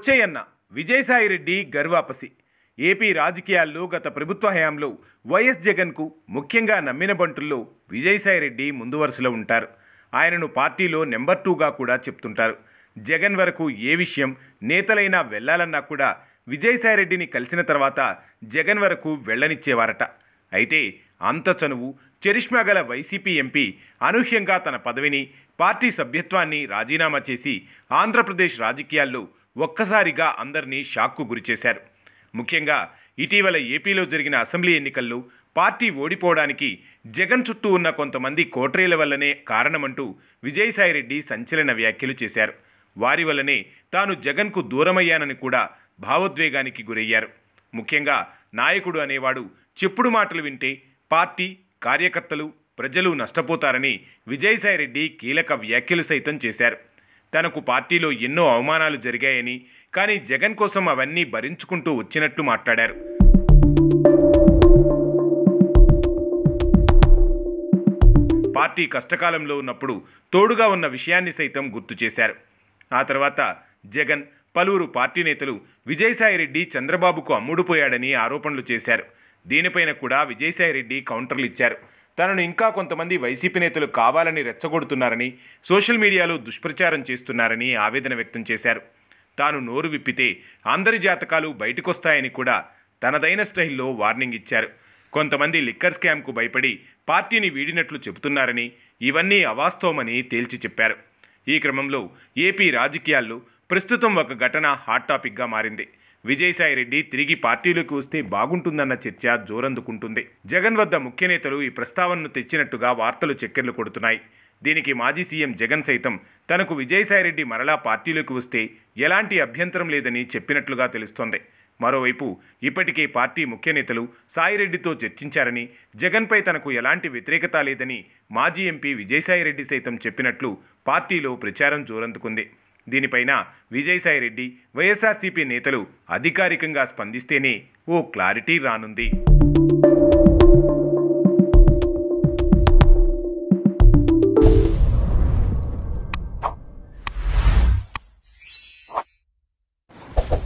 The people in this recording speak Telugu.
వచ్చేయన్న విజయసాయిరెడ్డి గర్వాపసి. ఏపీ రాజకీయాల్లో గత ప్రభుత్వ హయాంలో వైఎస్ జగన్కు ముఖ్యంగా నమ్మిన బంటుల్లో విజయసాయిరెడ్డి ముందు వరుసలో ఉంటారు. ఆయనను పార్టీలో నెంబర్ 2గా కూడా చెప్తుంటారు. జగన్ వరకు ఏ విషయం నేతలైనా వెళ్లాలన్నా కూడా విజయసాయిరెడ్డిని కలిసిన తర్వాత జగన్ వరకు వెళ్లనిచ్చేవారట. అయితే అంత చనువు చరిష్మా గల వైసీపీ ఎంపీ అనూహ్యంగా తన పదవిని, పార్టీ సభ్యత్వాన్ని రాజీనామా చేసి ఆంధ్రప్రదేశ్ రాజకీయాల్లో ఒక్కసారిగా అందరినీ షాక్కు గురిచేశారు. ముఖ్యంగా ఇటీవల ఏపీలో జరిగిన అసెంబ్లీ ఎన్నికల్లో పార్టీ ఓడిపోవడానికి జగన్ చుట్టూ ఉన్న కొంతమంది కోట్రేల వల్లనే కారణమంటూ విజయసాయిరెడ్డి సంచలన వ్యాఖ్యలు చేశారు. వారి వల్లనే తాను జగన్కు దూరమయ్యానని కూడా భావోద్వేగానికి గురయ్యారు. ముఖ్యంగా నాయకుడు అనేవాడు చెప్పుడు మాటలు వింటే పార్టీ, కార్యకర్తలు, ప్రజలు నష్టపోతారని విజయసాయిరెడ్డి కీలక వ్యాఖ్యలు సైతం చేశారు. తనకు పార్టీలో ఎన్నో అవమానాలు జరిగాయని, కానీ జగన్ కోసం అవన్నీ భరించుకుంటూ వచ్చినట్లు మాట్లాడారు. పార్టీ కష్టకాలంలో ఉన్నప్పుడు తోడుగా ఉన్న విషయాన్ని సైతం గుర్తు చేశారు. ఆ తర్వాత జగన్, పలువురు పార్టీ నేతలు విజయసాయిరెడ్డి చంద్రబాబుకు అమ్ముడుపోయాడని ఆరోపణలు చేశారు. దీనిపైన కూడా విజయసాయిరెడ్డి కౌంటర్లు ఇచ్చారు. తనను ఇంకా కొంతమంది వైసీపీ నేతలు కావాలని రెచ్చగొడుతున్నారని, సోషల్ మీడియాలో దుష్ప్రచారం చేస్తున్నారని ఆవేదన వ్యక్తం చేశారు. తాను నోరు విప్పితే అందరి జాతకాలు బయటకొస్తాయని కూడా తనదైన స్టైల్లో వార్నింగ్ ఇచ్చారు. కొంతమంది లిక్కర్ స్కామ్కు భయపడి పార్టీని వీడినట్లు చెబుతున్నారని, ఇవన్నీ అవాస్తవమని తేల్చి చెప్పారు. ఈ క్రమంలో ఏపీ రాజకీయాల్లో ప్రస్తుతం ఒక ఘటన హాట్ టాపిక్గా మారింది. విజయసాయిరెడ్డి తిరిగి పార్టీలోకి వస్తే బాగుంటుందన్న చర్చ జోరందుకుంటుంది. జగన్ వద్ద ముఖ్య నేతలు ఈ ప్రస్తావనను తెచ్చినట్టుగా వార్తలు చక్కెర్లు కొడుతున్నాయి. దీనికి మాజీ సీఎం జగన్ సైతం తనకు విజయసాయిరెడ్డి మరలా పార్టీలోకి వస్తే ఎలాంటి అభ్యంతరం లేదని చెప్పినట్లుగా తెలుస్తోంది. మరోవైపు ఇప్పటికే పార్టీ ముఖ్య నేతలు సాయిరెడ్డితో చర్చించారని, జగన్పై తనకు ఎలాంటి వ్యతిరేకత లేదని మాజీ ఎంపీ విజయసాయిరెడ్డి సైతం చెప్పినట్లు పార్టీలో ప్రచారం జోరందుకుంది. దీనిపైన విజయసాయిరెడ్డి, వైఎస్ఆర్సీపీ నేతలు అధికారికంగా స్పందిస్తేనే ఓ క్లారిటీ రానుంది.